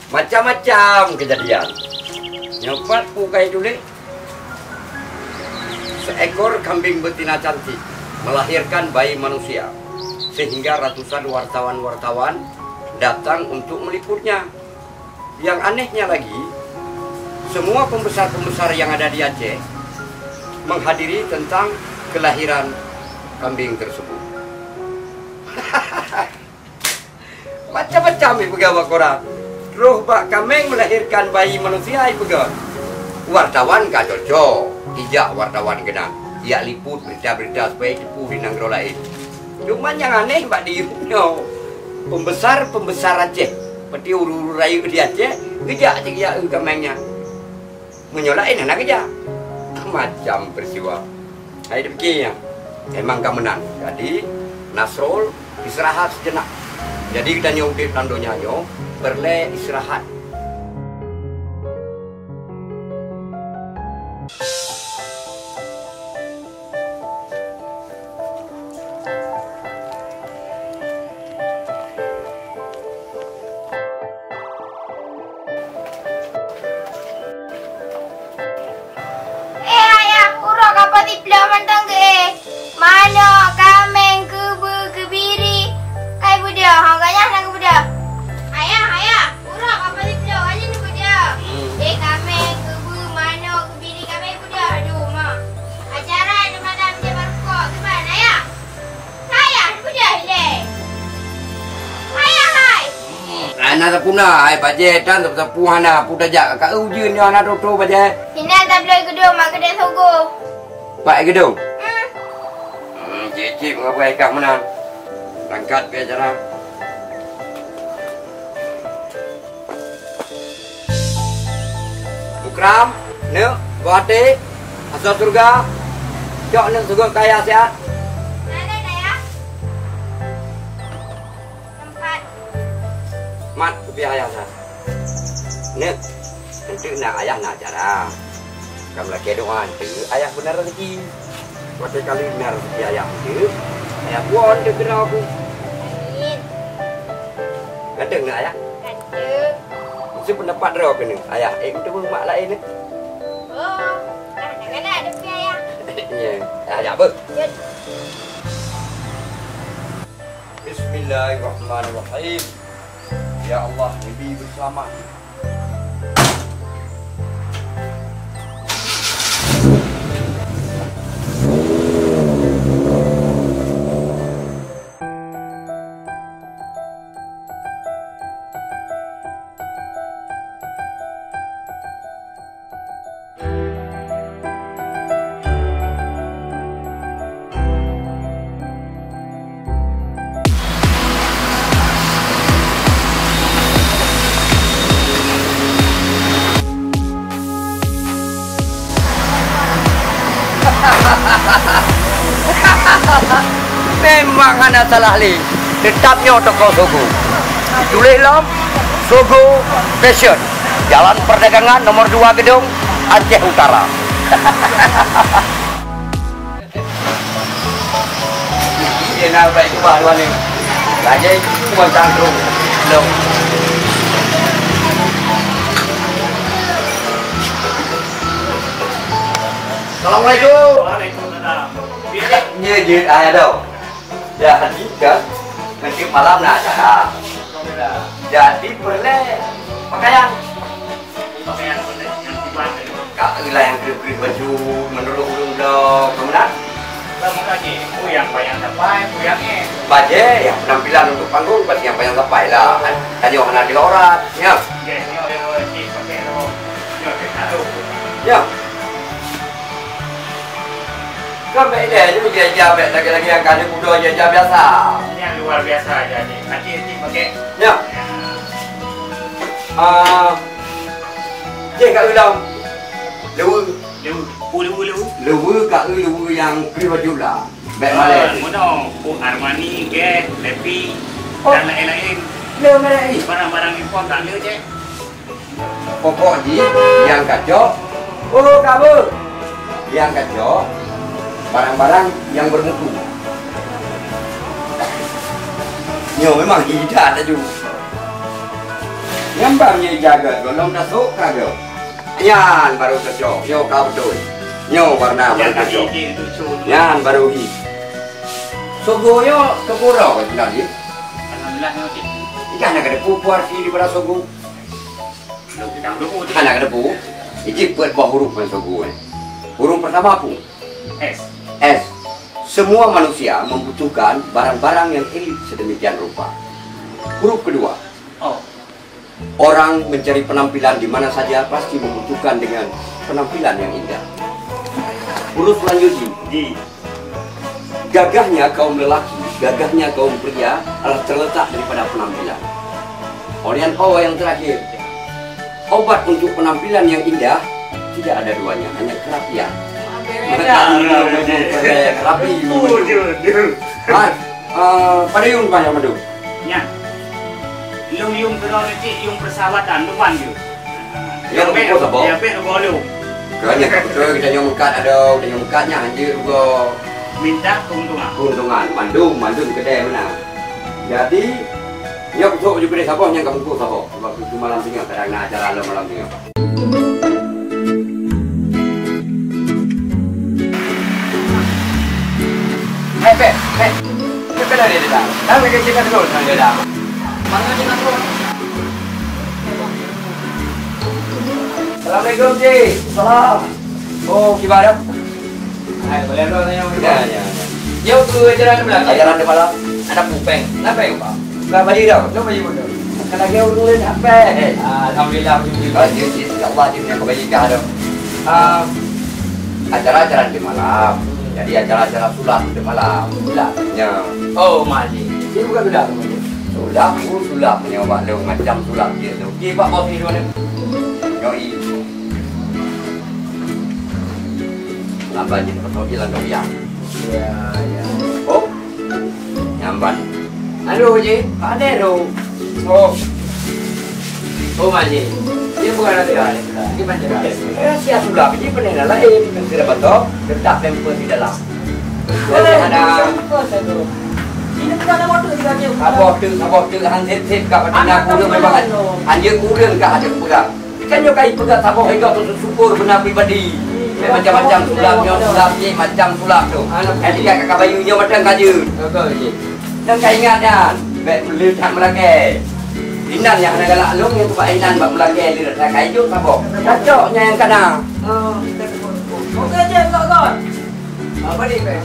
Macam-macam kejadian. Nyopat pukai dulu. Seekor kambing betina cantik melahirkan bayi manusia. Sehingga ratusan wartawan-wartawan datang untuk meliputnya. Yang anehnya lagi, semua pembesar-pembesar yang ada di Aceh menghadiri tentang kelahiran kambing tersebut. Macam-macam ibu gawa koran. Roh bak kambing melahirkan bayi manusia ibu gawa. Wartawan gak cocok. Tidak wartawan kena. Ia liput berita-berita supaya cepu di negara lain. Cuma yang aneh bak di pembesar-pembesar Aceh. Seperti uru-uru rayu di Aceh. Kejak dia kambingnya. Menyolain anak kejak. Macam peristiwa. Saya fikirnya. Emang kemenang. Jadi Nasrul istirahat sejenak. Jadi kita nyumpit tandonya perle istirahat. Ayah, urut kapal tiplah mantang ke? Mana kameng kebiri? Kai budak, agaknya nak ke budak. Ayah, urut kapal tiplah aja ni budak. Kameng mana kebiri kameng budak. Aduh, mak. Acara ada malam dia berkok ke mana, ayah? Ayah, budak le. Ayah, hai. Anak puna, baje tan sapu hana puda jak ka ujun yo anak tu baje. Sini tak boleh gedung mak kedai sogo. Pak gedung. Cik mengapa ikak menang? Berangkat ke acara. Bukram, nek, buati, asal surga. Jok nek surga kaya sihat. Mana ayah? Tempat. Mat kopi ayah sah. Nek, nanti nak ayah nak acara. Kamu lagi doa nanti ayah benar rezeki. Waktu kali benar rezeki ayah nanti. Ayah buat dia kena aku. Amin. Ada nak ayah? Ada. Mesti pendapat dia apa ni? Ayah, kita pun mak lain ni. Oh, kadang-kadang ada pi ayah. Ya, ayah apa? Ya. Bismillahirrahmanirrahim. Ya Allah, Nabi bersama. Memang hanya salah li. Tetapnya toko Sogo. Tulislah Sogo Fashion. Jalan Perdagangan nomor 2 Gedung Aceh Utara. Ini nak baik ke bahagian ni. Lagi kuat cangkruk. Belum. Assalamualaikum. Waalaikumsalam. Nyejit ayah dong. Jadi kan nanti malam nak acara. Jadi perlu pakaian. Pakaian yang dipakai. Kak lah yang kiri baju menurut dong. Kemudian Kamu lagi, yang bayang sampai, yang baje yang penampilan untuk panggung pasti yang banyak sampai lah. Tadi orang ada lorat, ya. Ya. Kan baik deh, jadi jajah baik lagi-lagi yang kali kuda jajah biasa. Yang luar biasa jadi. Nanti pakai. Ya. Dia kat ulang. Lewu kat lewu yang kiri baju lah. Baik malai. Mudah. Armani, Guess, Lepi, Oh. dan lain-lain. Lewu malai. Barang-barang impor tak ada je. Pokok ji yang kacau. Oh kamu. Yang kacau. Barang-barang yang bermutu. Nyo memang hidat aja. Ngambangnya jaga, golong dasuk kagak. Yan baru cocok, yo kau betul. Nyo warna baru cocok. Yan baru hi. Sogoyo kepura kan tadi. Alhamdulillah nanti. Ikan nak ada pupuar di pada sogo. Anak ada pu. Iji buat buah huruf kan sogo. Huruf pertama apa? S. S. Semua manusia membutuhkan barang-barang yang elit sedemikian rupa. Huruf kedua. O. Orang mencari penampilan di mana saja pasti membutuhkan dengan penampilan yang indah. Huruf selanjutnya. G. Gagahnya kaum lelaki, gagahnya kaum pria adalah terletak daripada penampilan. Kemudian O yang terakhir. Obat untuk penampilan yang indah tidak ada duanya, hanya kerapian. Rapi. Pada yung banyak madu. Nya. Yung berapa cik yung persahabatan depan you. Yang beda apa? Yang beda boleh. Kerana kita yang mukat ada, kita yang mukatnya hanya juga Minta keuntungan. keuntungan. Mandum kedai mana. Jadi, ya betul juga kedai sabah yang kamu kau sabah. Sebab itu malam tinggal kadang nak acara malam tinggal. Pe. Pe dah dia dah. Dah mereka cakap dulu dengan dia dah. Mana dia nak turun? Assalamualaikum Cik. Salam. Oh, gimana? Hai, boleh dulu tanya. Ya. Yo ke ajaran belakang. Ajaran di malam. Ada pupeng. Kenapa ya, Pak? Bukan baju dah. Kau baju bodoh. Kalau dia urus apa? Alhamdulillah puji Kalau dia Allah dia punya kebajikan ada. Acara-acara di malam. Jadi acara-acara sulap di malam. Sulap. Ya. Oh, mali. Ini bukan sulap namanya. Sulap punya waktu macam sulap dia tu. Okey Pak bos ni mana? Yoi. Lambat je pasal jalan dobiang. Ya. Oh. Nyamban. Halo, Ji. Ada tu. Oh. Oh, mali. Dia bukan ada ni. Gimana cara? Rahsia sulap ini benda lain. Tidak betul. Letak pamper di dalam. Jadi ada Ini bukan ada motor di dalamnya. Abah tu hang kat badan aku tu memang hanya kurang kat ada pegang. Kan yo kai pegang sabah hingga tu syukur benar pribadi. Macam-macam sulapnya, sulap je macam sulap tu. Jadi kat kakak bayunya macam kaje. Betul, Ji. Dan kau ingat kan, baik boleh tak melakai. Inan yang nak galak long yang buat inan buat melakai dia tak kayu sabah. Cocoknya yang kena. Okey je, kau. Apa ni, Pak?